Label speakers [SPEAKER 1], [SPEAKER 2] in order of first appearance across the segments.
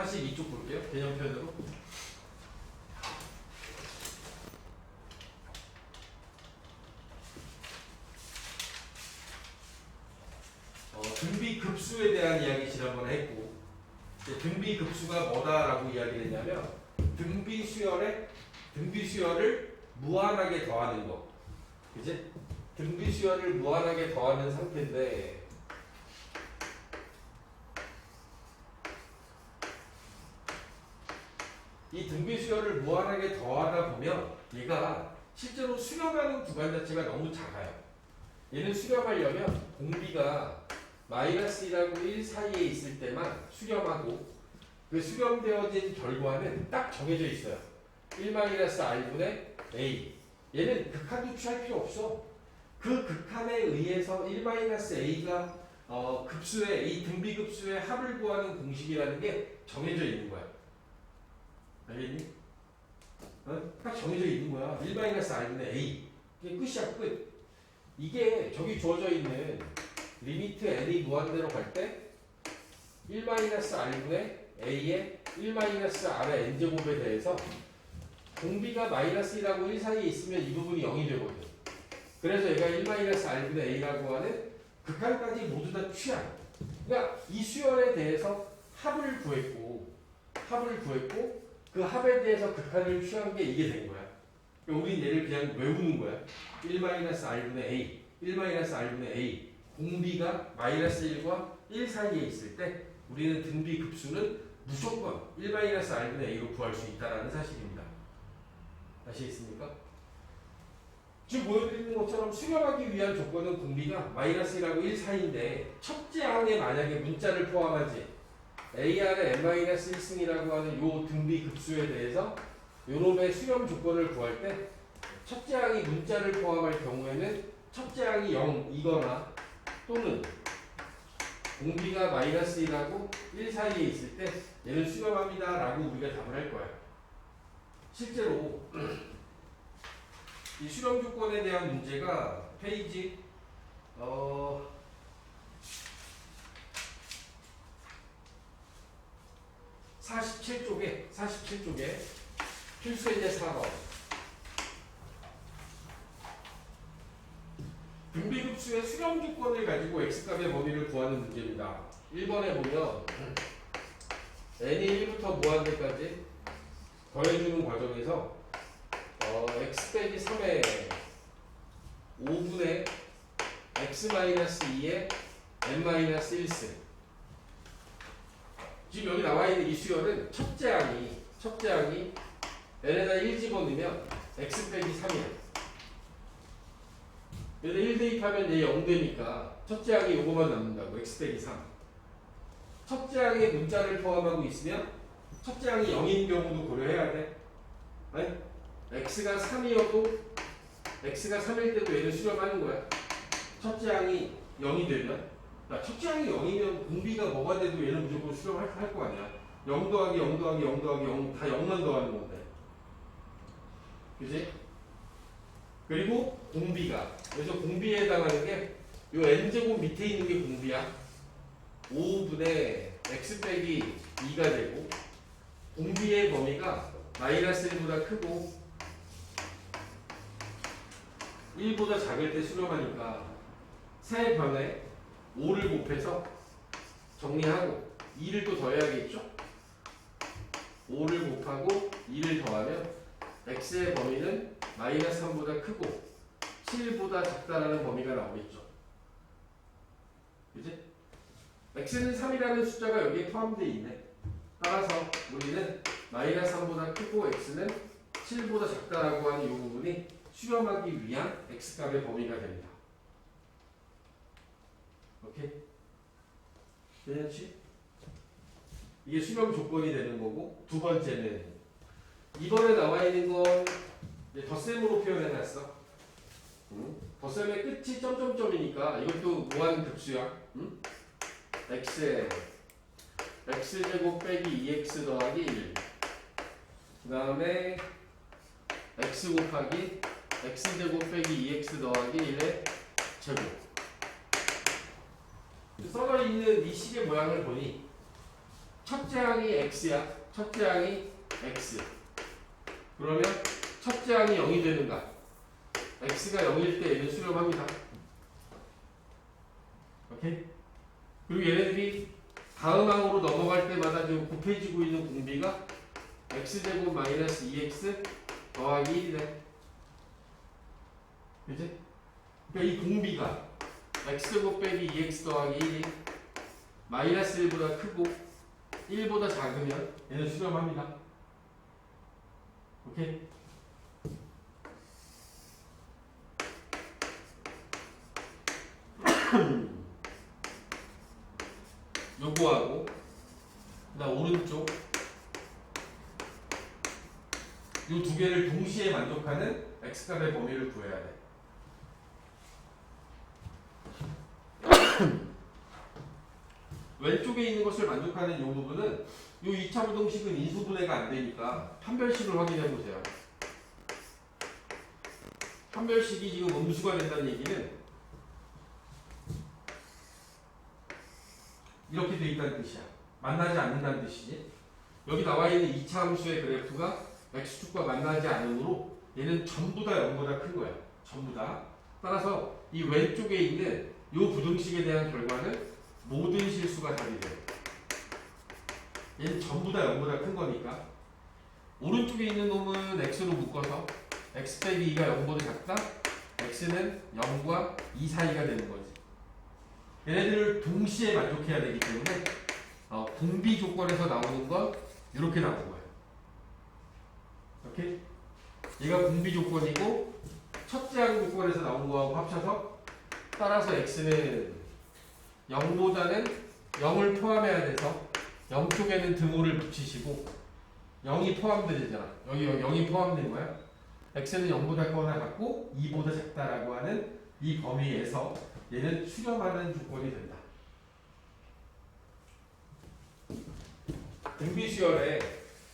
[SPEAKER 1] 다시 이쪽 볼게요. 개념 표현으로. 등비급수에 대한 이야기 지난번에 했고, 이제 등비급수가 뭐다라고 이야기를 했냐면 등비수열을 무한하게 더하는 거. 그지? 등비수열을 무한하게 더하는 상태인데, 이 등비수열을 무한하게 더하다 보면 얘가 실제로 수렴하는 구간 자체가 너무 작아요. 얘는 수렴하려면 공비가 -1하고 1 사이에 있을 때만 수렴하고, 그 수렴되어진 결과는 딱 정해져 있어요. 1-r분의 a. 얘는 극한도 취할 필요 없어. 그 극한에 의해서 1-a가 급수의, 이 등비급수의 합을 구하는 공식이라는 게 정해져 있는 거야. 알겠니? 딱 정해져 있는 거야. 1-r분의 a. 이게 끝이야, 끝. 이게 저기 주어져 있는 리미트 n이 무한대로 갈 때 1-r분의 a의 1-r의 n제곱에 대해서 공비가 -1하고 1 사이에 있으면 이 부분이 0이 되거든. 그래서 얘가 1-r분의 a라고 하는 극한까지 모두 다 취한. 그러니까 이 수열에 대해서 합을 구했고 그 합에 대해서 극한을 취한 게 이게 된 거야. 그러니까 우린 얘를 그냥 외우는 거야. 1-r분의 a, 1-r분의 a. 공비가 -1과 1 사이에 있을 때 우리는 등비급수는 무조건 1-r분의 a로 구할 수 있다는 사실입니다. 아시겠습니까? 지금 보여드리는 것처럼 수렴하기 위한 조건은 공비가 -1하고 1 사이인데 첫째 항에 만약에 문자를 포함하지 AR의 n-1승이라고 하는 요 등비급수에 대해서 요놈의 수렴 조건을 구할 때 첫째 항이 문자를 포함할 경우에는 첫째 항이 0이거나 또는 공비가 -1하고 1 사이에 있을 때 얘는 수렴합니다 라고 우리가 답을 할 거야. 실제로 이 수렴 조건에 대한 문제가 페이지 47쪽에 필수예제 4번 등비급수의 수렴 조건을 가지고 x값의 범위를 구하는 문제입니다. 1번에 보면 n이 1부터 무한대까지 더해주는 과정에서 x 빼기 3의 5분의 x-2의 n-1승. 지금 여기 나와 있는 이 수열은 첫째 항이 n에다 1 집어넣으면 x 빼기 3이야. 여기다 1 대입하면 얘 0 되니까 첫째 항이 요거만 남는다고. x 빼기 3. 첫째 항에 문자를 포함하고 있으면 첫째 항이 0인 경우도 고려해야 돼. 아니? x가 3이어도 x가 3일 때도 얘를 수렴하는 거야. 첫째 항이 0이 되면, 첫째 항이 0이면 공비가 뭐가 돼도 얘는 무조건 수렴할 거 아니야. 0 더하기 0 더하기 0 더하기 0 다 0만 더하는 건데. 그지? 그리고 공비가, 그래서 공비에 해당하는 게 요 n제곱 밑에 있는 게 공비야. 5분의 x 빼기 2가 되고, 공비의 범위가 -1보다 크고 1보다 작을 때 수렴하니까 세 변에 5를 곱해서 정리하고 2를 또 더해야겠죠? 5를 곱하고 2를 더하면 x의 범위는 -3보다 크고 7보다 작다라는 범위가 나오겠죠. 그치? x는 3이라는 숫자가 여기에 포함되어 있네. 따라서 우리는 -3보다 크고 x는 7보다 작다라고 하는 이 부분이 수렴하기 위한 x값의 범위가 됩니다. 오케이? 괜찮지? 이게 수렴 조건이 되는 거고, 두 번째는 이번에 나와 있는 건 덧셈으로 표현해놨어. 덧셈의 끝이 점점점이니까 이것도 무한급수야. x에 x제곱 빼기 2x 더하기 1. 그 다음에 x 곱하기 x제곱 빼기 2x 더하기 1의 제곱. 써져 있는 이 식의 모양을 보니 첫째 항이 x야. 첫째 항이 x. 그러면 첫째 항이 0이 되는가? x가 0일 때 얘는 수렴합니다. 오케이? 그리고 얘네들이 다음 항으로 넘어갈 때마다 지금 곱해지고 있는 공비가 x제곱 마이너스 2x 더하기 1이래. 그치? 그러니까 이 공비가 x제곱 빼기 2x 더하기 1이 마이너스 1보다 크고 1보다 작으면 얘는 수렴합니다. 오케이? 요거하고 그다음 오른쪽 요 두 개를 동시에 만족하는 x값의 범위를 구해야 돼. 왼쪽에 있는 것을 만족하는 요 부분은 요 2차 부동식은 인수분해가 안 되니까 판별식을 확인해 보세요. 판별식이 지금 음수가 된다는 얘기는 이렇게 돼 있다는 뜻이야. 만나지 않는다는 뜻이지. 여기 나와 있는 2차 함수의 그래프가 x축과 만나지 않으므로 얘는 전부 다 0보다 큰 거야. 전부 다. 따라서 이 왼쪽에 있는 이 부등식에 대한 결과는 모든 실수가 답이 돼요. 얘는 전부 다 0보다 큰 거니까. 오른쪽에 있는 놈은 x로 묶어서 x 빼기 2가 0보다 작다. x는 0과 2 사이가 되는 거지. 얘네들을 동시에 만족해야 되기 때문에 공비 조건에서 나오는 건 이렇게 나오는 거예요. 오케이? 얘가 공비 조건이고 첫째 항 조건에서 나온 거하고 합쳐서 따라서 x는 0보다는 0을 포함해야 돼서 0 쪽에는 등호를 붙이시고 0이 포함되잖아. 여기 0이 포함된 거야. x는 0보다 크거나 같고 2보다 작다라고 하는 이 범위에서 얘는 수렴하는 조건이 된다. 등비수열에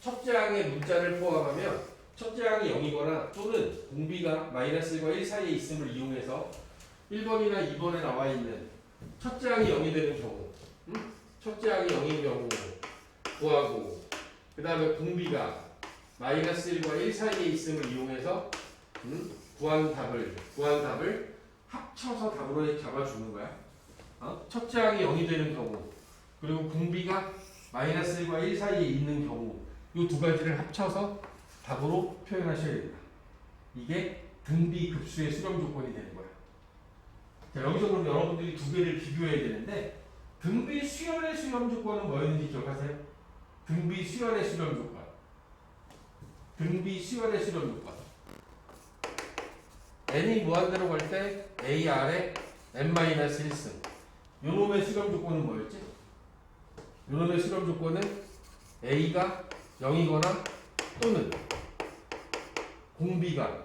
[SPEAKER 1] 첫째 항의 문자를 포함하면 첫째 항이 0이거나 또는 공비가 마이너스 1과 1 사이에 있음을 이용해서 1번이나 2번에 나와 있는 첫째 항이 0이 되는 경우, 첫째 항이 0인 경우 구하고, 그 다음에 공비가 마이너스 1과 1 사이에 있음을 이용해서 구한 답을 합쳐서 답으로 잡아주는 거야. 첫째 항이 0이 되는 경우, 그리고 공비가 마이너스 1과 1 사이에 있는 경우, 이 두 가지를 합쳐서 답으로 표현하셔야 됩니다. 이게 등비 급수의 수렴 조건이 되는 거야. 자, 여기서 그럼 여러분들이 두 개를 비교해야 되는데, 등비 수열의 수렴 조건은 뭐였는지 기억하세요? 등비 수열의 수렴 조건. 등비 수열의 수렴 조건. n이 무한대로 갈 때 a 아래 n-1승. 요놈의 수렴 조건은 뭐였지? 요놈의 수렴 조건은 a가 0이거나 또는 공비가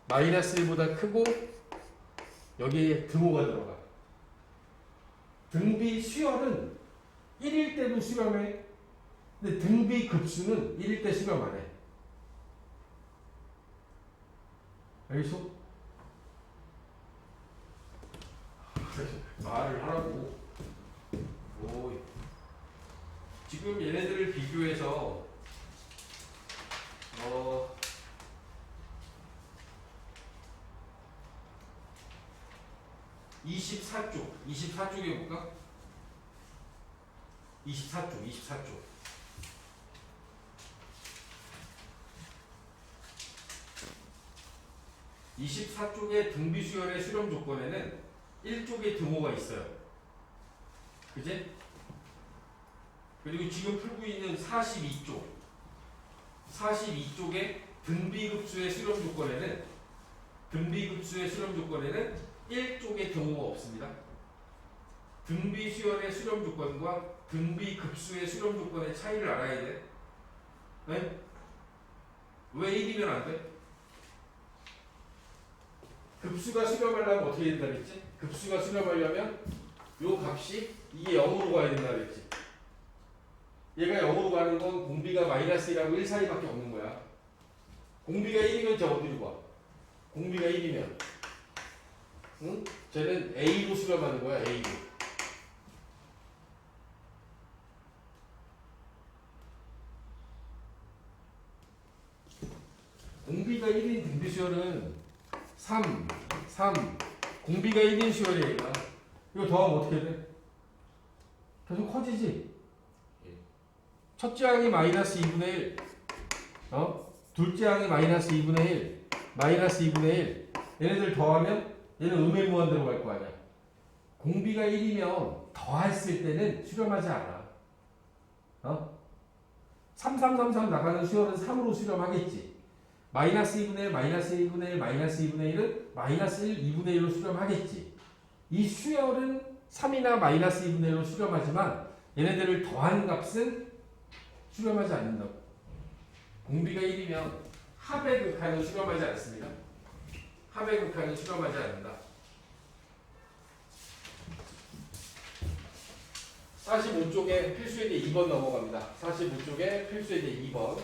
[SPEAKER 1] 마이너스 1보다 크고 여기에 등호가 들어가. 등비 수열은 1일 때도 수렴해. 근데 등비 급수는 1일 때 수렴 안 해. 알겠어? 말을 하라고. 오. 지금 얘네들을 비교해서 24쪽에 볼까? 24쪽. 24쪽의 등비수열의 수렴 조건에는 1쪽에 등호가 있어요. 그지? 그리고 지금 풀고 있는 42쪽의 등비급수의 수렴 조건에는 1쪽에 등호가 없습니다. 등비수열의 수렴 조건과 등비급수의 수렴 조건의 차이를 알아야 돼. 네? 왜 1이면 안 돼? 급수가 수렴하려면 어떻게 된다 그랬지? 급수가 수렴하려면 요 값이 이게 0으로 가야 된다 그랬지? 얘가 0으로 가는 건 공비가 마이너스 1하고 1 사이밖에 없는 거야. 공비가 1이면 저 어디로 가? 공비가 1이면 응? 쟤는 A로 수렴하는 거야. A로. 공비가 1인 등비 수열은 3, 3, 공비가 1인 수열이야. 얘가. 이거 더하면 어떻게 돼? 계속 커지지? 첫째 항이 마이너스 2분의 1, 둘째 항이 마이너스 2분의 1, 마이너스 2분의 1. 얘네들 더하면 얘는 음의 무한대로 갈 거 아니야. 공비가 1이면 더했을 때는 수렴하지 않아. 3, 3, 3, 3 나가는 수열은 3으로 수렴하겠지. 마이너스 2분의 1, 마이너스 2분의 1, 마이너스 2분의 1은 마이너스 1, 2분의 1로 수렴하겠지. 이 수열은 3이나 마이너스 2분의 1로 수렴하지만 얘네들을 더한 값은 수렴하지 않는다고. 공비가 1이면 합의 극한은 수렴하지 않습니다. 합의 극한은 수렴하지 않는다. 45쪽에 필수에 대해 2번 넘어갑니다. 45쪽에 필수에 대해 2번.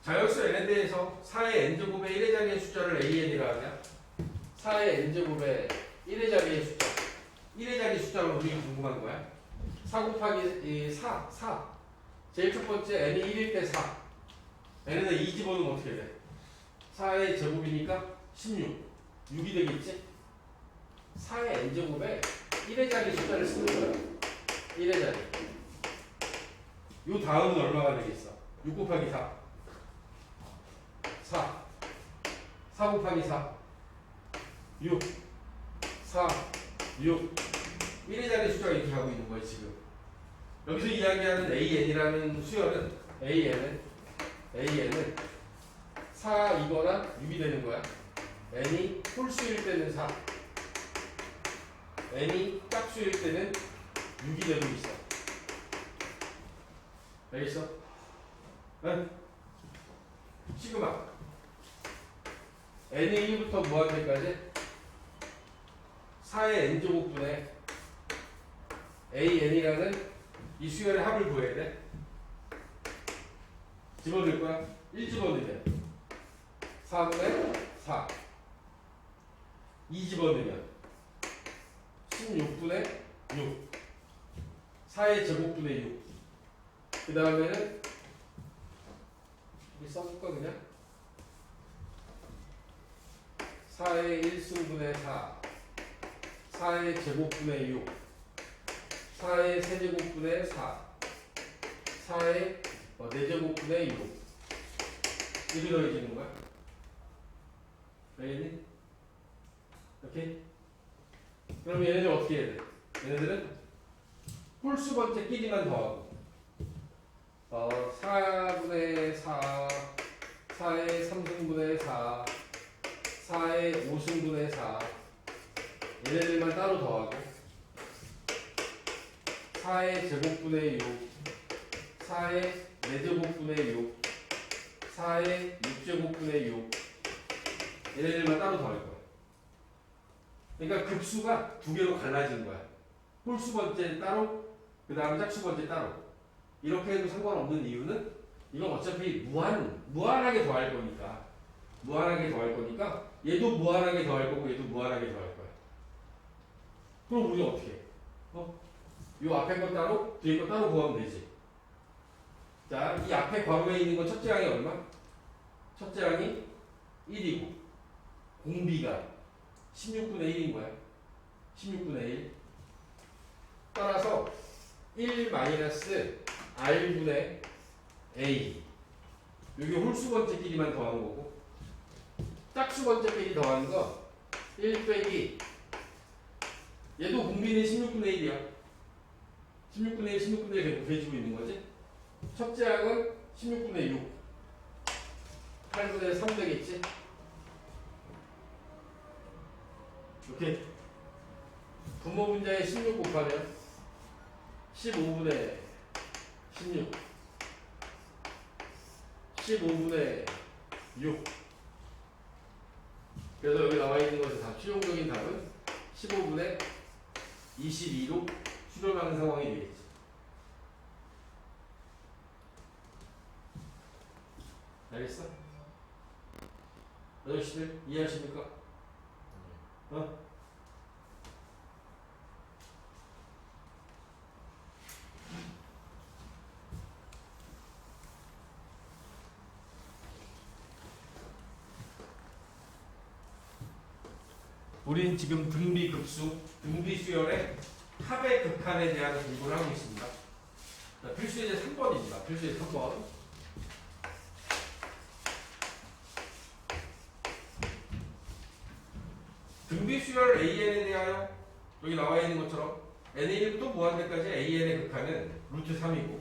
[SPEAKER 1] 자역수 n에 대해서 4의 n제곱의 1의 자리의 숫자를 an이라 하냐? 4의 n제곱의 1의 자리의 숫자. 1의 자리 숫자가 우리 궁금한 거야. 4 곱하기 4. 제일 첫 번째 n이 1일 때 4. n에다 2 집어넣으면 어떻게 돼? 4의 제곱이니까 16. 6이 되겠지? 4의 n제곱에 1의 자리 숫자를 쓰는 거야. 1의 자리. 요 다음은 얼마가 되겠어? 6 곱하기 4. 4 곱하기 4 6 4 6 1의 자리 숫자가 이렇게 가고 있는 거예요. 지금 여기서 이야기하는 AN이라는 수열은 AN은 4이거나 6이 되는 거야. N이 홀수일 때는 4, N이 짝수일 때는 6이 되고 있어. 알겠어? 응? 시그마 n의 1부터 무한대까지 4의 n제곱분의 an이라는 이 수열의 합을 구해야 돼. 집어넣을 거야. 1 집어넣으면 4분의 4 2 집어넣으면 16분의 6 4의 제곱분의 6 그 다음에는 여기 써볼까 그냥 4의 1승분의 4 4의 제곱분의 6 4의 세제곱분의 4 4의 4제곱분의 6 이렇게 더해지는 거야. 알겠니? 오케이? 그럼 얘네들 어떻게 해야 돼? 얘네들은 홀수 번째끼리만 더하고 4분의 4 4의 3승분의 4 4의 5승분의 4 얘네들만 따로 더하고 4의 제곱분의 6 4의 4제곱분의 6 4의 6제곱분의 6 얘네들만 따로 더할 거야. 그러니까 급수가 두 개로 갈라진 거야. 홀수 번째 따로 그 다음 짝수 번째 따로 이렇게 해도 상관없는 이유는 이건 어차피 무한하게 더할 거니까 얘도 무한하게 더할 거고 얘도 무한하게 더할 거야. 그럼 우리 어떻게 해? 요 앞에 거 따로 뒤에 거 따로 구하면 되지. 자, 이 앞에 괄호에 있는 건 첫째 항이 얼마? 첫째 항이 1이고 공비가 16분의 1인 거야. 16분의 1 따라서 1 마이너스 r분의 a 여기 홀수 번째끼리만 더하는 거고 짝수 번째끼리 더하는 거 1 빼기 얘도 공비는 16분의 1이야. 16분의 1, 16분의 1 계속 해주고 있는 거지. 첫째 항은 16분의 6 8분의 3 되겠지. 오케이. 분모 분자에 16 곱하면 15분의 16 15분의 6 그래서 여기 나와 있는 것의 답 실용적인 답은 15분의 22로 수렴하는 상황이 되겠지. 알겠어? 아저씨들 이해하십니까? 어? 우린 지금 등비급수, 등비수열의 합의 극한에 대한 공부를 하고 있습니다. 자, 필수예제 3번입니다. 필수예제 3번. 등비수열 AN에 대하여 여기 나와 있는 것처럼 N1부터 무한대까지 AN의 극한은 루트 3이고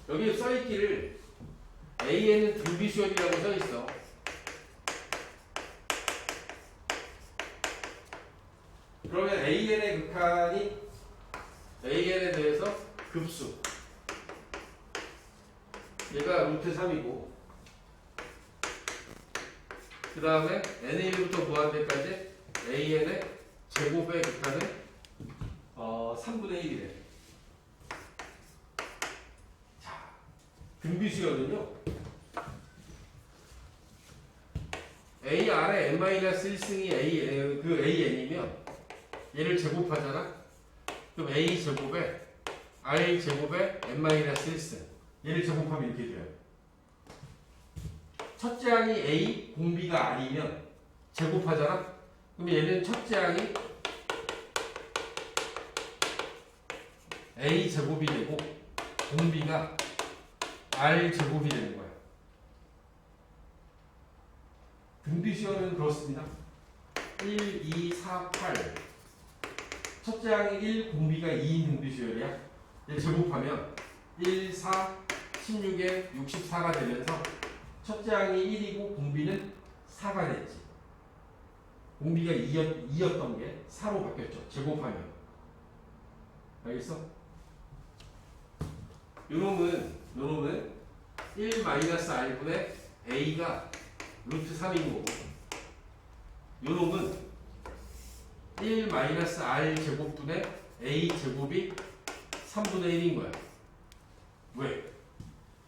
[SPEAKER 1] 여기 써있기를 AN은 등비수열이라고 써있어. 그러면 AN의 극한이 AN에 대해서 급수 얘가 루트 3이고 그 다음에 N1부터 무한대까지 AN의 제곱의 극한은 3분의 1이래. 자, 등비수열은요 A 아래 n-1승이 그 AN이면 얘를 제곱하잖아? 그럼 A 제곱에 R 제곱에 n-1승 얘를 제곱하면 이렇게 돼요. 첫째 항이 A, 공비가 R이면 제곱하잖아? 그럼 얘는 첫째 항이 A 제곱이 되고 공비가 R 제곱이 되는 거야. 등비수열은 그렇습니다. 1, 2, 4, 8 첫째 항이 1, 공비가 2인 등비수열이야. 얘 제곱하면 1, 4, 16에 64가 되면서 첫째 항이 1이고 공비는 4가 됐지. 공비가 2였던 게 4로 바뀌었죠. 제곱하면. 알겠어? 요놈은 1-R분의 A가 루트 3인 거고 요놈은 1-R 제곱분의 A 제곱이 3분의 1인 거야. 왜?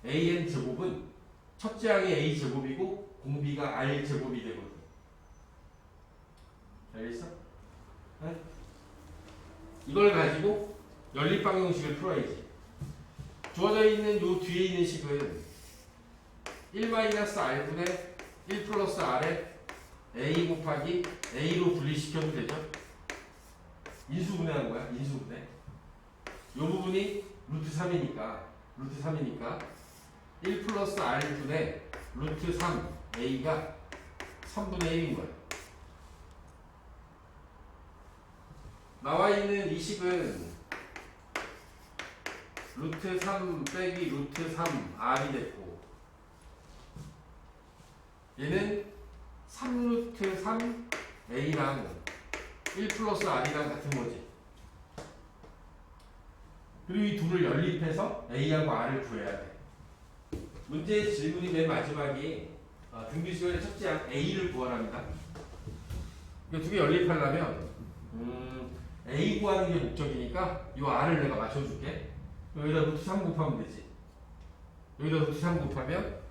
[SPEAKER 1] AN 제곱은 첫째 항이 A 제곱이고 공비가 R 제곱이 되거든. 알겠어? 네? 이걸 가지고 연립방정식을 풀어야지. 주어져 있는 요 뒤에 있는 식은 1-R분의 1 플러스 R에 A 곱하기 A로 분리시켜도 되죠? 인수분해한 거야, 인수분해. 요 부분이 루트 3이니까 1 플러스 R분의 루트 3 A가 3분의 1인 거야. 나와 있는 이 식은 루트 3 빼기 루트 3 R이 됐고 얘는 3루트 3 A랑 1 플러스 R이랑 같은 거지. 그리고 이 둘을 연립해서 A하고 R을 구해야 돼. 문제의 질문이 맨 마지막이 등비수열의 첫째 항 A를 구하랍니다. 이 두 개 연립하려면 A 구하는 게 목적이니까 이 R을 내가 맞춰줄게. 여기다 루트 3 곱하면 되지. 여기다 루트 3 곱하면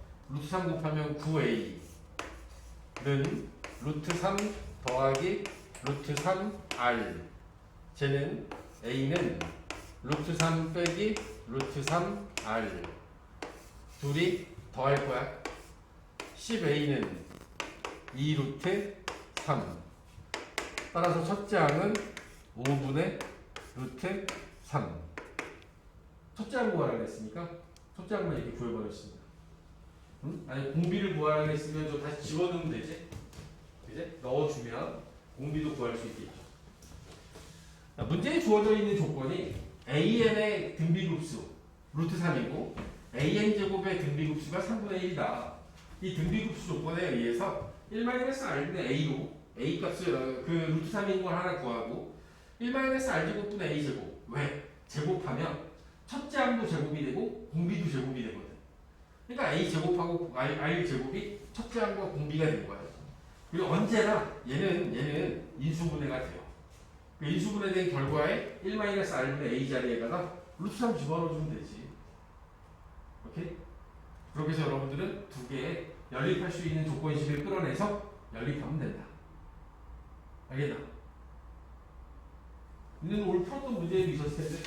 [SPEAKER 1] 9A는 루트 3 더하기 루트 3R 쟤는 A는 루트 3 빼기 루트 3R 둘이 더할 거야. 10A는 2루트 3 따라서 첫째 항은 5분의 루트 3 첫째 항 구하라고 했으니까 첫째 항만 이렇게 구해버렸습니다. 응? 아니 공비를 구하라고 했으면 저 다시 집어넣으면 되지. 이제 넣어주면 공비도 구할 수 있겠죠. 자, 문제에 주어져 있는 조건이 AN의 등비급수 루트 3이고 AN제곱의 등비급수가 3분의 1이다. 이 등비급수 조건에 의해서 1-R분의 A로 A 값을 그 루트 3인 걸 하나 구하고 1-R제곱분의 A제곱 왜? 제곱하면 첫째 항도 제곱이 되고 공비도 제곱이 되거든. 그러니까 A제곱하고 R제곱이 첫째 항과 공비가 된 거야. 그리고 언제나 얘는 인수분해가 돼요. 그 인수분해된 결과에 1-R분의 A 자리에다가 루트 3 집어넣어주면 되지. 오케이? 그렇게 해서 여러분들은 두 개의 연립할 수 있는 조건식을 끌어내서 연립하면 된다. 알겠나? 근데 오늘 풀었던 문제에도 있었을 텐데.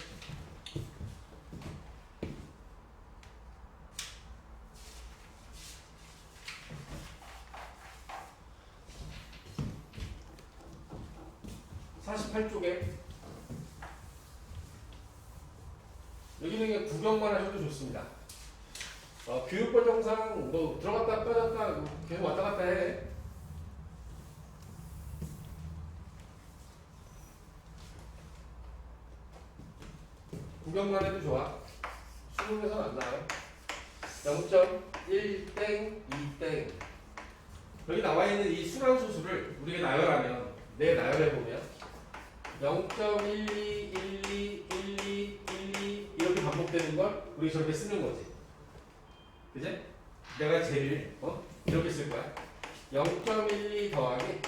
[SPEAKER 1] (48쪽에) 여기는 그냥 구경만 하셔도 좋습니다. 교육과 정상 뭐 들어갔다 빠졌다 계속 왔다 갔다 해. 구경만 해도 좋아. 수능에서는 안 나와요. 0.1땡 2땡 여기 나와 있는 이 순환소수를 우리가 나열하면 나열해보면 0.12 12 12 12 이렇게 반복되는 걸 우리 저렇게 쓰는 거지. 그지? 내가 제일 이렇게 쓸 거야. 0.12 더하기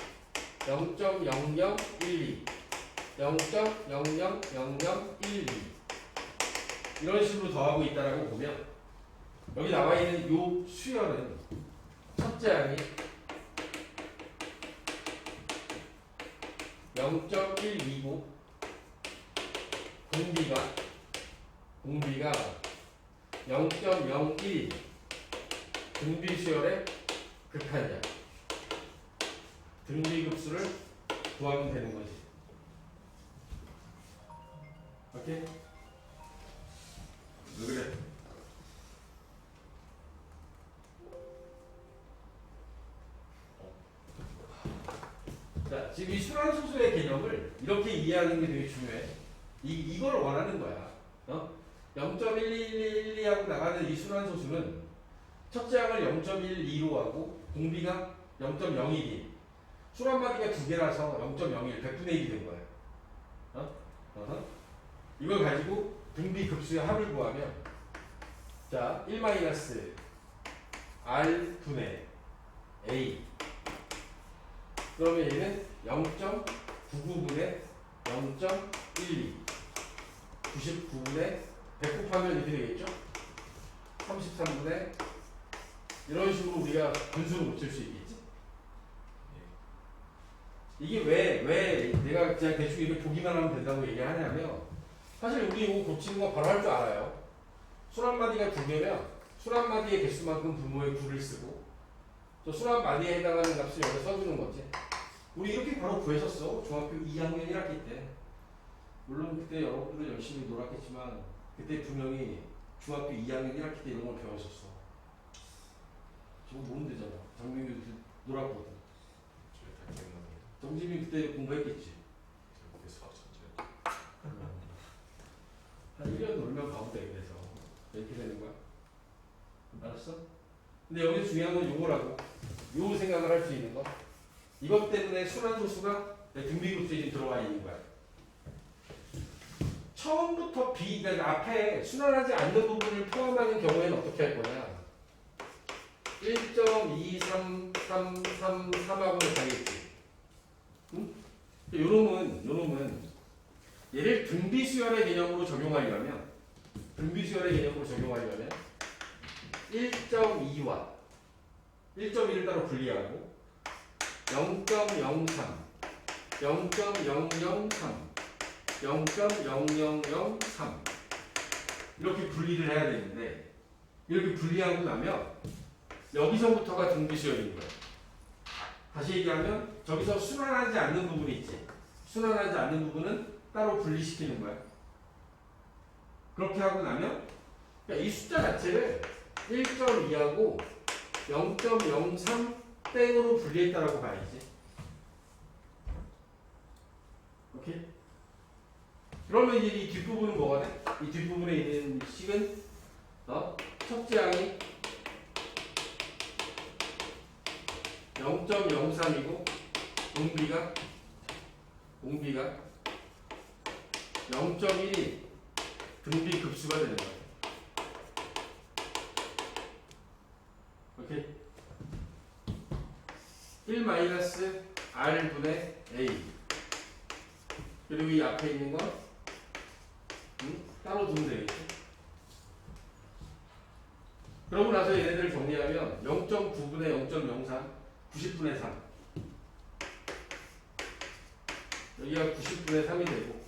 [SPEAKER 1] 0.0012 0.000012 이런 식으로 더하고 있다라고 보면 여기 나와 있는 요 수열은 첫째 항이 0.12고 공비가 0.01 등비수열의 극한이야. 등비급수를 구하면 되는 거지. 오케이? 왜 그래? 자, 지금 이 순환소수의 개념을 이렇게 이해하는 게 되게 중요해. 이걸 원하는 거야. 0.1212하고 나가는 이 순환소수는 첫째 항을 0.12로 하고 공비가 0.01이 수란마디가 두 개라서 0.01 100분의 1이 된 거야. 이걸 가지고 등비급수의 합을 구하면 자 1-r분의 a 그러면 얘는 0.99분의 0.12 99분의 100 곱하면 이렇게 되겠죠? 33분의 이런 식으로 우리가 분수를 붙일 수 있겠지? 이게 왜 내가 그냥 대충 이렇게 보기만 하면 된다고 얘기하냐면 사실 우리 이거 고치는 거 바로 할 줄 알아요. 수란마디가 두 개면 수란마디의 개수만큼 분모의 9를 쓰고 또 수란마디에 해당하는 값을 여기다 써주는 거지. 우리 이렇게 바로 구했었어. 중학교 2학년 1학기 때. 물론 그때 여러분들은 열심히 놀았겠지만 그때 분명히 중학교 2학년 1학기 때 이런 걸 배웠었어. 저거 모르면 되잖아. 장민규 놀았거든. 정지민 그때 공부했겠지.
[SPEAKER 2] 그때 수학 천재.
[SPEAKER 1] 한 1년 놀면 가운데 그래서 이렇게 되는 거야. 알았어? 근데 여기서 중요한 건 요거라고. 요 생각을 할 수 있는 거. 이것 때문에 순환소수가 등비급수에 지금 들어와 있는 거야. 처음부터 그러니까 앞에 순환하지 않는 부분을 포함하는 경우에는 어떻게 할 거냐? 1.23333하고는 다르겠지. 응? 요놈은 얘를 등비수열의 개념으로 적용하려면 1.2와 1.1을 따로 분리하고 0.03 0.003 0.0003 이렇게 분리를 해야 되는데 이렇게 분리하고 나면 여기서부터가 등비수열인 거야. 다시 얘기하면 저기서 순환하지 않는 부분이 있지. 순환하지 않는 부분은 따로 분리시키는 거야. 그렇게 하고 나면 그러니까 이 숫자 자체를 1.2하고 0.03 땡으로 분리했다라고 봐야지. 오케이? 그러면 이제 이 뒷부분은 뭐가 돼? 이 뒷부분에 있는 식은 첫째 항이 0.03이고 공비가 0.1이 등비 급수가 되는 거야. 오케이? 1-r분의 a 그리고 이 앞에 있는 건 따로 두면 되겠지. 그러고 나서 얘네들을 정리하면 0.9분의 0.03 90분의 3 여기가 90분의 3이 되고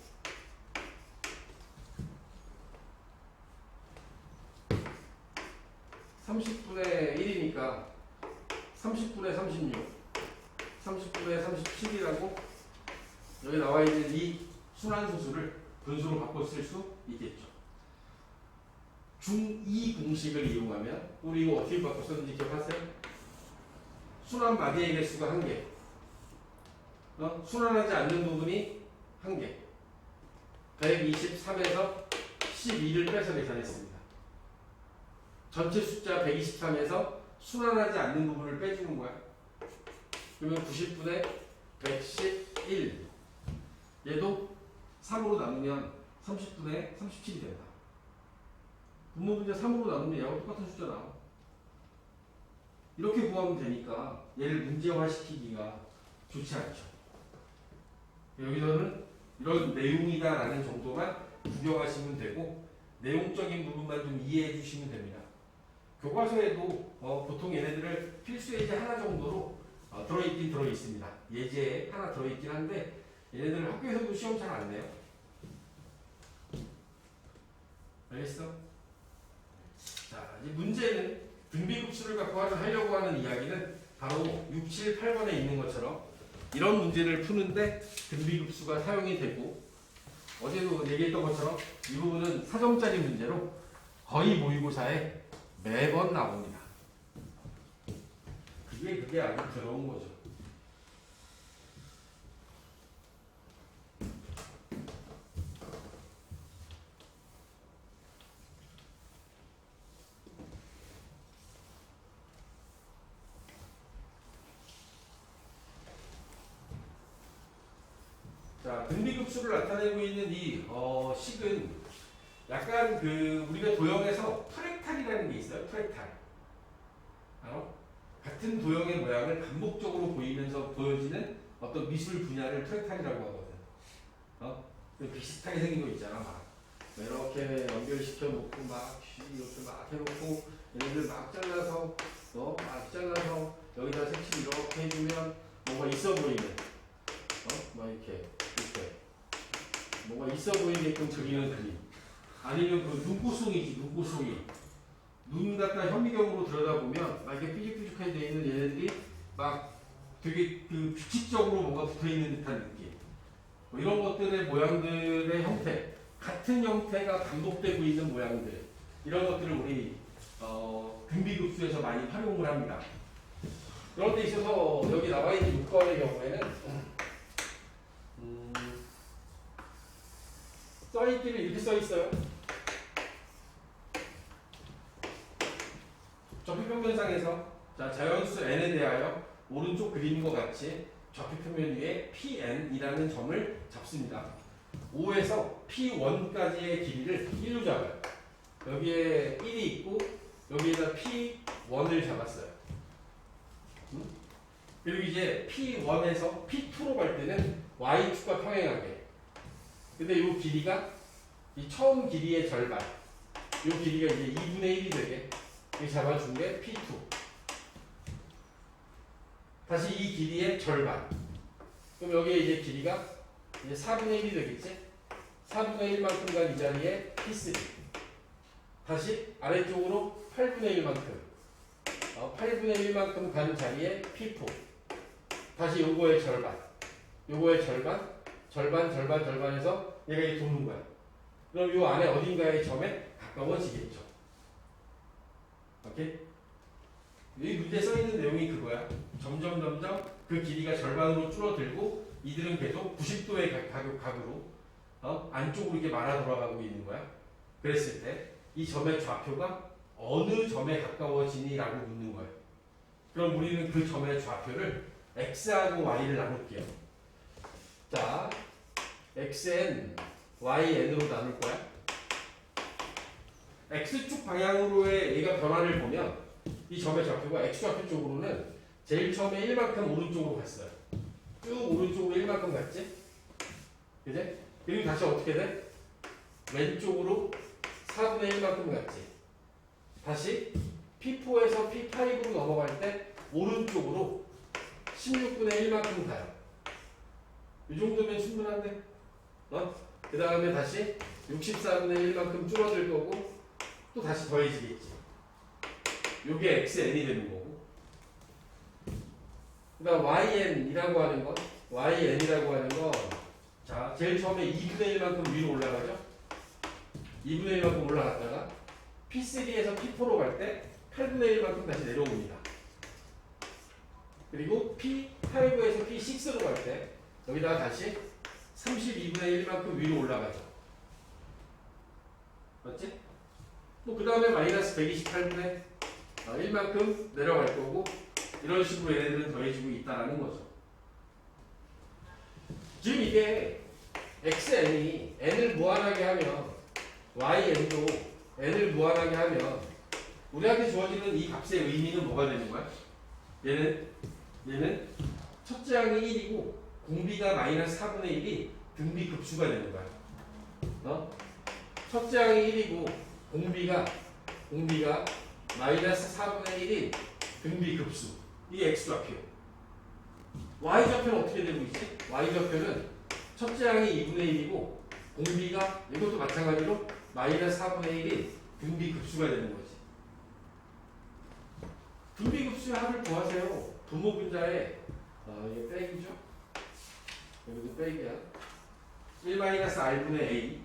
[SPEAKER 1] 30분의 1이니까 30분의 36 30분의 37이라고 여기 나와 있는 이 순환소수를 분수로 바꿔 쓸 수 있겠죠. 중2 공식을 이용하면 우리 이거 어떻게 바꿔 썼는지 기억하세요? 순환 마디의 개수가 1개, 순환하지 않는 부분이 1개, 123에서 12를 빼서 계산했습니다. 전체 숫자 123에서 순환하지 않는 부분을 빼주는 거야. 그러면 90분의 111, 얘도 3으로 나누면 30분의 37이 된다. 분모 문제 3으로 나누면 얘하고 똑같은 숫자 나와. 이렇게 구하면 되니까 얘를 문제화시키기가 좋지 않죠. 여기서는 이런 내용이다라는 정도만 구경하시면 되고 내용적인 부분만 좀 이해해 주시면 됩니다. 교과서에도 보통 얘네들을 필수 예제 하나 정도로 들어있긴 들어있습니다. 예제에 하나 들어있긴 한데 얘네들 학교에서도 시험 잘 안 내요. 알겠어? 자, 이제 문제는 등비급수를 갖고 하려고 하는 이야기는 바로 6, 7, 8번에 있는 것처럼 이런 문제를 푸는데 등비급수가 사용이 되고 어제도 얘기했던 것처럼 이 부분은 4점짜리 문제로 거의 모의고사에 매번 나옵니다. 그게 아주 더러운 거죠. 자, 등비급수를 나타내고 있는 이 식은 약간 우리가 도형에서 프랙탈이라는 게 있어요. 프랙탈. 같은 도형의 모양을 반복적으로 보이면서 보여지는 어떤 미술 분야를 프랙탈이라고 하거든. 비슷하게 생긴 거 있잖아. 막 이렇게 연결시켜 놓고 막 이렇게 막 해놓고 얘네들 막 잘라서 여기다 색칠 이렇게 해주면 뭔가 있어 보이는 막 이렇게 뭔가 있어 보이게끔 그리는 그림. 아니면 눈꼬송이지, 눈꼬송이. 눈 갖다 현미경으로 들여다보면 막 이렇게 삐죽삐죽하게 되어 있는 얘네들이 막 되게 규칙적으로 뭔가 붙어 있는 듯한 느낌. 뭐 이런 것들의 모양들의 형태, 같은 형태가 반복되고 있는 모양들, 이런 것들을 우리 등비급수에서 많이 활용을 합니다. 그런 데 있어서 여기 나와 있는 6번의 경우에는 써있기를 이렇게 써있어요. 좌표평면상에서 자연수 n에 대하여 오른쪽 그림과 같이 좌표평면 위에 pn이라는 점을 잡습니다. 5에서 p1까지의 길이를 1로 잡아요. 여기에 1이 있고 여기에다 p1을 잡았어요. 그리고 이제 p1에서 p2로 갈 때는 y축과 평행하게. 근데 이 길이가 이 처음 길이의 절반, 이 길이가 이제 2분의 1이 되게 잡아준 게 P2. 다시 이 길이의 절반. 그럼 여기에 이제 길이가 이제 4분의 1이 되겠지? 4분의 1만큼 간 이 자리에 P3. 다시 아래쪽으로 8분의 1만큼. 8분의 1만큼 간 자리에 P4. 다시 요거의 절반. 요거의 절반에서 얘가 이렇게 도는 거야. 그럼 요 안에 어딘가의 점에 가까워지겠죠. 오케이? 이 문제에 써있는 내용이 그거야. 점점 그 길이가 절반으로 줄어들고 이들은 계속 90도의 각으로 안쪽으로 이렇게 말아 돌아가고 있는 거야. 그랬을 때 이 점의 좌표가 어느 점에 가까워지니라고 묻는 거예요. 그럼 우리는 그 점의 좌표를 x하고 y를 나눌게요. 자, xn, yn으로 나눌 거야. x축 방향으로의 얘가 변화를 보면 이 점의 좌표가 x좌표 쪽으로는 제일 처음에 1만큼 오른쪽으로 갔어요. 쭉 오른쪽으로 1만큼 갔지? 그지? 그리고 다시 어떻게 돼? 왼쪽으로 4분의 1만큼 갔지. 다시 P4에서 P5로 넘어갈 때 오른쪽으로 16분의 1만큼 가요. 이 정도면 충분한데? 그 다음에 다시 64분의 1만큼 줄어들 거고 또 다시 더해지겠지. 요게 xn이 되는 거고. 그 다음 yn이라고 하는 건 yn이라고 하는 건 자, 제일 처음에 2분의 1만큼 위로 올라가죠? 2분의 1만큼 올라갔다가 P3에서 P4로 갈 때 8분의 1만큼 다시 내려옵니다. 그리고 P5에서 P6로 갈 때 여기다가 다시 32분의 1만큼 위로 올라가죠. 맞지? 뭐 그 다음에 마이너스 128분의 1만큼 내려갈 거고 이런 식으로 얘네들은 더해지고 있다는 거죠. 지금 이게 xn이 n을 무한하게 하면 yn도 n을 무한하게 하면 우리한테 주어지는 이 값의 의미는 뭐가 되는 거야? 얘는 첫째 항이 1이고 공비가 마이너스 4분의 1이 등비 급수가 되는 거야. 첫째 항이 1이고 공비가 마이너스 4분의 1이 등비 급수. 이게 x좌표. y좌표는 어떻게 되고 있지? y좌표는 첫째 항이 2분의 1이고 공비가 이것도 마찬가지로 마이너스 4분의 1이 등비 급수가 되는 거지. 등비 급수의 합을 구하세요. 부모 분자에 이게 빼기죠. 여기도 빼기야. 1-r분의 a.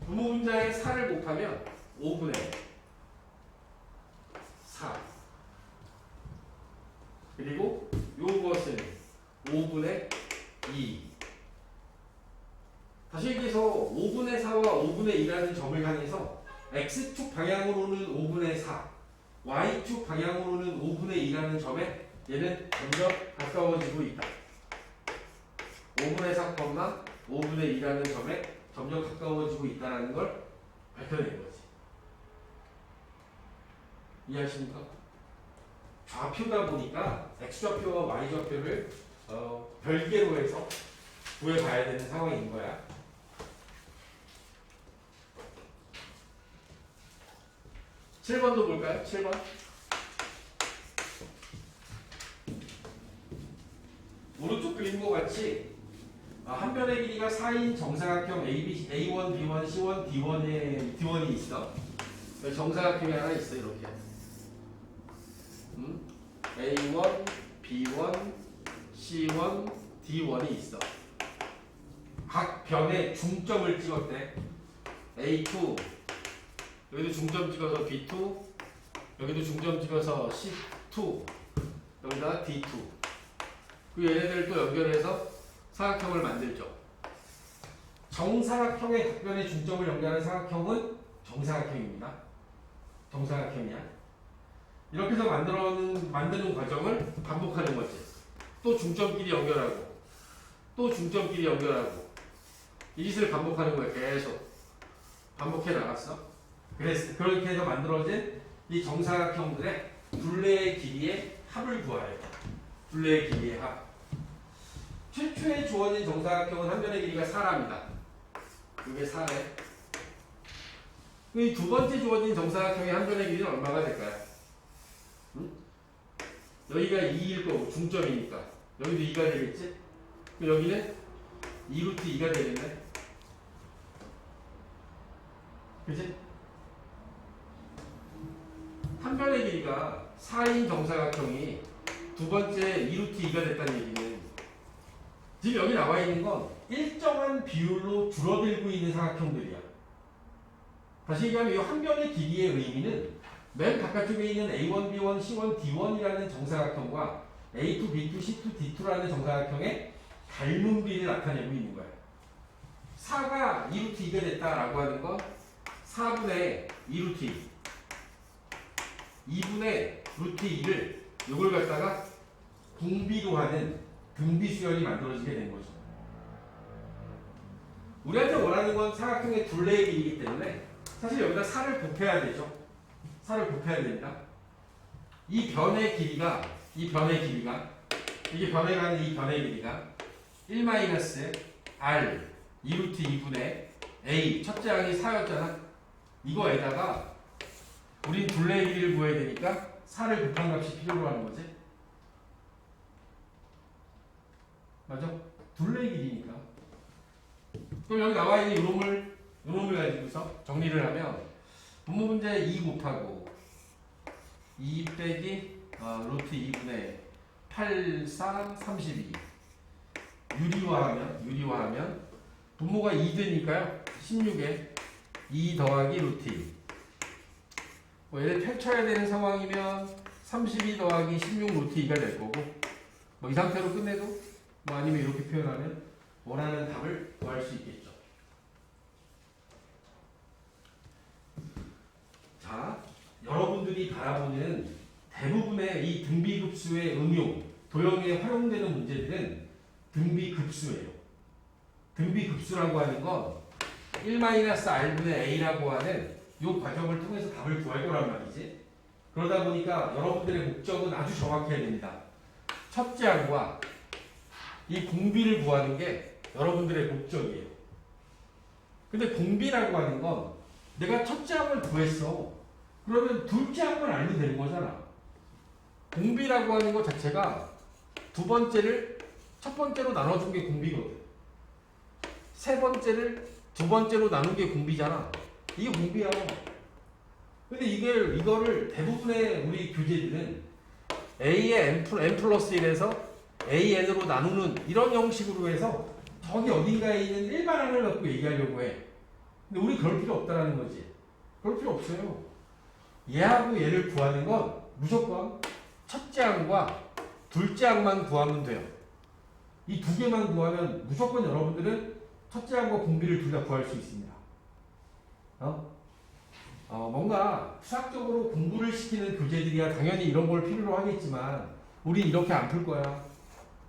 [SPEAKER 1] 부모 분자에 4를 곱하면 5분의 4. 그리고 요것은 5분의 2. 다시 얘기해서 5분의 4와 5분의 2라는 점을 향해서 x축 방향으로는 5분의 4, y축 방향으로는 5분의 2라는 점에 얘는 점점 가까워지고 있다. 5분의 4, 5분의 2라는 점에 점점 가까워지고 있다는 걸 밝혀낸 거지. 이해하십니까? 좌표다 보니까 x좌표와 y좌표를 별개로 해서 구해봐야 되는 상황인 거야. 칠 번도 볼까요? 7번. 오른쪽 그림과 같이 한 변의 길이가 4인 정사각형 A1, B1, C1, D1이 있어. 정사각형이 하나 있어. 이렇게 A1, B1, C1, D1이 있어. 각 변에 중점을 찍었대. A2 여기도 중점 찍어서 B2 여기도 중점 찍어서 C2 여기다 D2 그 얘네들 또 연결해서 사각형을 만들죠. 정사각형의 각 변에 중점을 연결하는 사각형은 정사각형입니다. 정사각형이야. 이렇게 해서 만드는 과정을 반복하는 거지. 또 중점끼리 연결하고 또 중점끼리 연결하고 이 짓을 반복하는 거야. 계속 반복해 나갔어. 그래서 그렇게 해서 만들어진 이 정사각형들의 둘레의 길이의 합을 구하래요. 둘레의 길이의 합. 최초에 주어진 정사각형은 한 변의 길이가 4랍니다. 이게 4래. 이 두 번째 주어진 정사각형의 한 변의 길이는 얼마가 될까요? 여기가 2일 거고 중점이니까 여기도 2가 되겠지? 그럼 여기는 2루트 2가 되겠네? 그치? 한 변의 길이가 4인 정사각형이 두 번째 2루트 2가 됐다는 얘기는 지금 여기 나와 있는 건 일정한 비율로 줄어들고 있는 사각형들이야. 다시 얘기하면 이 한 변의 길이의 의미는 맨 바깥쪽에 있는 A1, B1, C1, D1이라는 정사각형과 A2, B2, C2, D2라는 정사각형의 닮은 비를 나타내고 있는 거야. 4가 2루트 2가 됐다라고 하는 건 4분의 2루트 2 2분의 루트 2를 이걸 갖다가 분비로 하는 등비수열이 만들어지게 된 거죠. 우리한테 원하는 건 사각형의 둘레의 길이기 때문에 사실 여기다 4를 곱해야 되죠. 4를 곱해야 됩니다. 이 변의 길이가 이게 변해가는 이 변의 길이가 1-r 2루트 2분의 a 첫째 항이 4였잖아. 이거에다가 우린 둘레의 길이를 구해야 되니까 4를 곱한 값이 필요로 하는 거지. 맞아? 둘레의 길이니까. 그럼 여기 나와 있는 요놈을 가지고서 정리를 하면 분모 문제 2 곱하고 2 빼기 루트 2분의 8, 4, 32 유리화하면 분모가 2 되니까요. 16에 2 더하기 루트 2. 뭐 얘를 펼쳐야 되는 상황이면 32 더하기 16 루트 2가 될 거고, 뭐 이 상태로 끝내도, 뭐 아니면 이렇게 표현하면 원하는 답을 구할 수 있겠죠. 자, 여러분들이 바라보는 대부분의 이 등비급수의 응용, 도형에 활용되는 문제들은 등비급수예요. 등비급수라고 하는 건 1-r분의 a라고 하는 이 과정을 통해서 답을 구할 거란 말이지. 그러다 보니까 여러분들의 목적은 아주 정확해야 됩니다. 첫째 항과 이 공비를 구하는 게 여러분들의 목적이에요. 근데 공비라고 하는 건 내가 첫째 항을 구했어. 그러면 둘째 항만 알면 되는 거잖아. 공비라고 하는 것 자체가 두 번째를 첫 번째로 나눠준 게 공비거든. 세 번째를 두 번째로 나눈 게 공비잖아. 이게 공비야. 근데 이거를 대부분의 우리 교재들은 A의 n 플러스 1에서 AN으로 나누는 이런 형식으로 해서 저기 어딘가에 있는 일반항을 갖고 얘기하려고 해. 근데 우리 그럴 필요 없다라는 거지. 그럴 필요 없어요. 얘하고 얘를 구하는 건 무조건 첫째 항과 둘째 항만 구하면 돼요. 이 두 개만 구하면 무조건 여러분들은 첫째 항과 공비를 둘 다 구할 수 있습니다. 뭔가 수학적으로 공부를 시키는 교재들이야 당연히 이런 걸 필요로 하겠지만 우린 이렇게 안 풀 거야.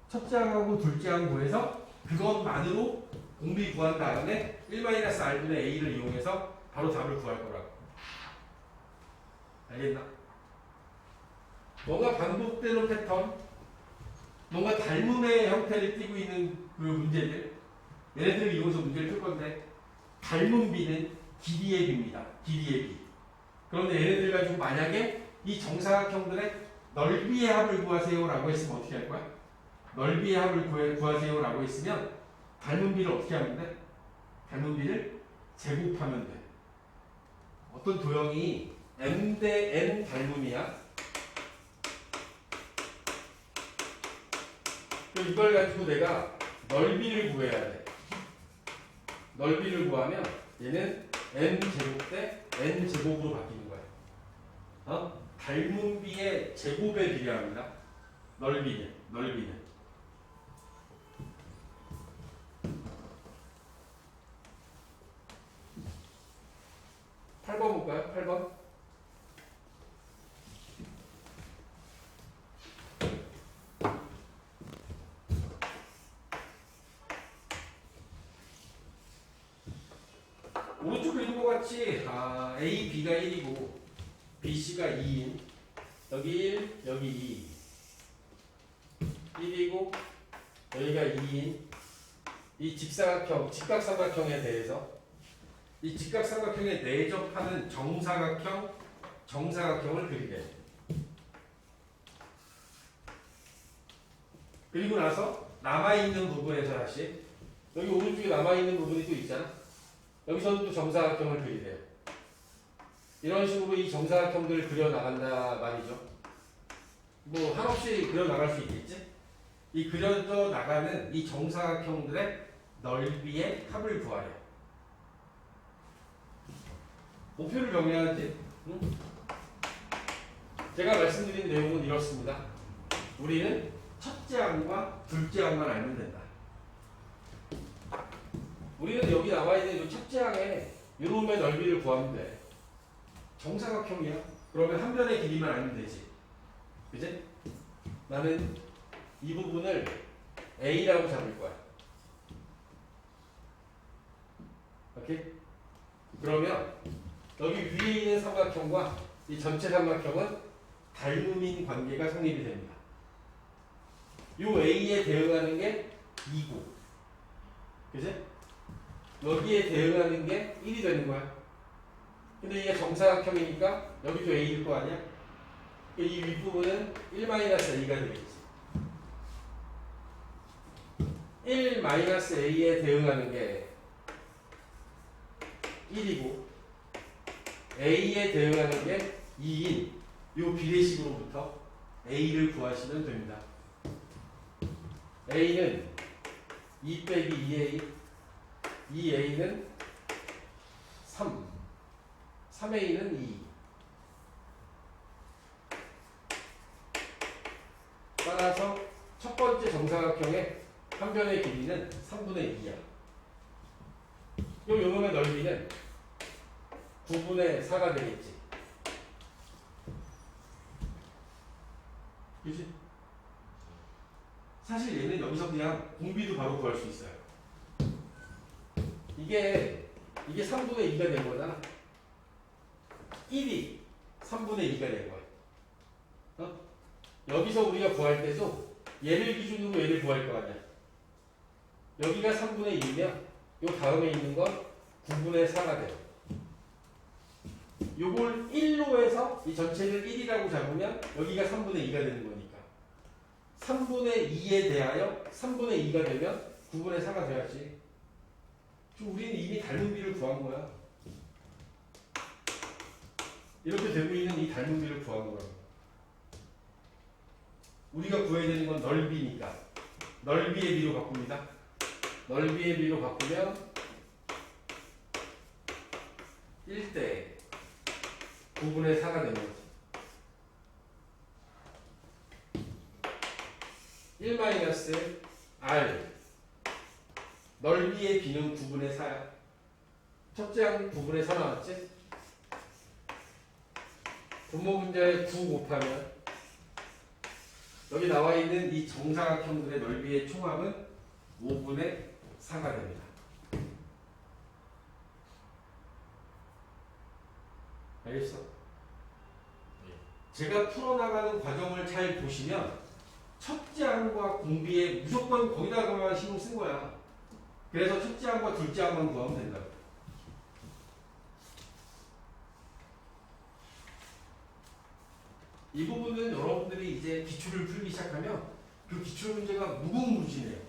[SPEAKER 1] 첫째 항하고 둘째 항 구해서 그것만으로 공비 구한 다음에 1-r분의 a를 이용해서 바로 답을 구할 거라고. 알겠나? 뭔가 반복되는 패턴, 뭔가 닮음의 형태를 띠고 있는 그 문제들, 얘네들을 이용해서 문제를 풀 건데, 닮은 비는 길이의 비입니다. 길이의 비. 그런데 얘네들 가지고 만약에 이 정사각형들의 넓이의 합을 구하세요라고 했으면 어떻게 할 거야? 넓이의 합을 구하세요라고 했으면 닮은 비를 어떻게 하면 돼? 닮은 비를 제곱하면 돼. 어떤 도형이 m 대 n 닮음이야. 그럼 이걸 가지고 내가 넓이를 구해야 돼. 넓이를 구하면 얘는 n제곱 대 n제곱으로 바뀌는 거야. 닮은 비의 제곱에 비례합니다. 넓이는. 8번 볼까요? 8번. 오른쪽 그림과 같이 A, B가 1이고 B, C가 2인 여기 1, 여기 2 1이고 여기가 2인 이 직각삼각형에 대해서 이 직각삼각형에 내접하는 정사각형을 그리게. 그리고 나서 남아있는 부분에서 다시 여기 오른쪽에 남아있는 부분이 또 있잖아. 여기서는 또 정사각형을 그리래요. 이런 식으로 이 정사각형들을 그려나간다 말이죠. 뭐 한없이 그려나갈 수 있겠지? 이 그려져 나가는 이 정사각형들의 넓이의 합을 구하래. 목표를 명해야지. 응? 제가 말씀드린 내용은 이렇습니다. 우리는 첫째 항과 둘째 항만 알면 된다. 우리는 여기 나와 있는 이 첫째 항에 이놈의 넓이를 구하면 돼. 정사각형이야. 그러면 한 변의 길이만 알면 되지. 그지? 나는 이 부분을 A라고 잡을 거야. 오케이? 그러면 여기 위에 있는 삼각형과 이 전체 삼각형은 닮음인 관계가 성립이 됩니다. 이 A에 대응하는 게 2고, 그지? 여기에 대응하는 게 1이 되는 거야. 근데 이게 정사각형이니까 여기도 A일 거 아니야? 이 윗부분은 1-A가 되겠지. 1-a에 대응하는 게 1이고 a에 대응하는 게 2인 요 비례식으로부터 a를 구하시면 됩니다. a는 2 빼기 2a, 2a는 3, 3a는 2. 따라서 첫 번째 정사각형의 한 변의 길이는 3분의 2야. 요 요놈의 넓이는 9분의 4가 되겠지. 그지? 사실 얘는 여기서 그냥 공비도 바로 구할 수 있어요. 이게 3분의 2가 된 거잖아. 1이 3분의 2가 된 거야. 어? 여기서 우리가 구할 때도 얘를 기준으로 얘를 구할 거 아니야. 여기가 3분의 2면 요 다음에 있는 건 9분의 4가 돼요. 요걸 1로 해서 이 전체를 1이라고 잡으면 여기가 3분의 2가 되는 거니까 3분의 2에 대하여 3분의 2가 되면 9분의 4가 돼야지. 우리는 이미 닮은 비를 구한 거야. 이렇게 되고 있는 이 닮은 비를 구한 거야. 우리가 구해야 되는 건 넓이니까 넓이의 비로 바꿉니다. 넓이의 비로 바꾸면 1대 9분의 4가 되는 거지. 1-r 넓이의 비는 9분의 4야. 첫째 항 9분의 4 나왔지? 분모 분자에 9 곱하면 여기 나와 있는 이 정사각형들의 넓이의 총합은 5분의 4가 됩니다. 알겠어? 제가 풀어나가는 과정을 잘 보시면 첫째 항과 공비에 무조건 거기다가만 신경 쓴 거야. 그래서 첫째 항과 둘째 항만 구하면 된다고. 이 부분은 여러분들이 이제 기출을 풀기 시작하면 그 기출 문제가 무궁무진해요.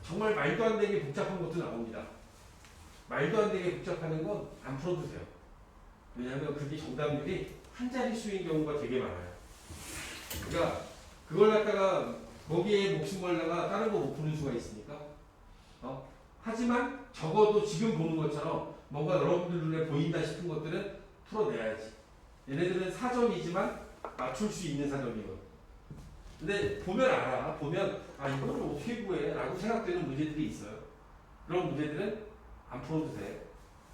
[SPEAKER 1] 정말 말도 안 되게 복잡한 것도 나옵니다. 말도 안 되게 복잡하는 건 안 풀어도 돼요. 왜냐하면 그게 정답률이 한 자릿수인 경우가 되게 많아요. 그러니까 그걸 갖다가 거기에 목숨 걸다가 다른 거 못 푸는 수가 있으니까. 하지만 적어도 지금 보는 것처럼 뭔가 여러분들 눈에 보인다 싶은 것들은 풀어내야지. 얘네들은 사점이지만 맞출 수 있는 사점이거든. 근데 보면 알아. 보면 이거를 어떻게 구해? 라고 생각되는 문제들이 있어요. 그런 문제들은 안 풀어도 돼.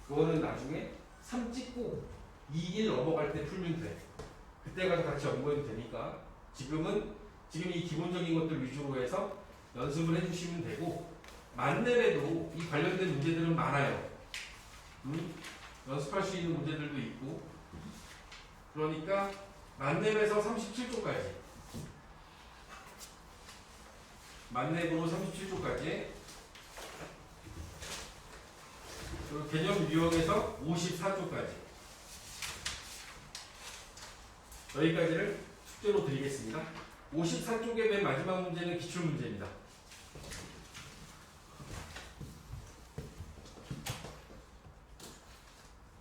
[SPEAKER 1] 그거는 나중에 3 찍고 2, 1 넘어갈 때 풀면 돼. 그때 가서 같이 연구해도 되니까 지금 이 기본적인 것들 위주로 해서 연습을 해주시면 되고 만렙에도 이 관련된 문제들은 많아요. 연습할 수 있는 문제들도 있고 그러니까 만렙에서 37쪽까지 만렙으로 37쪽까지 그리고 개념 유형에서 54쪽까지 여기까지를 숙제로 드리겠습니다. 54쪽의 맨 마지막 문제는 기출문제입니다.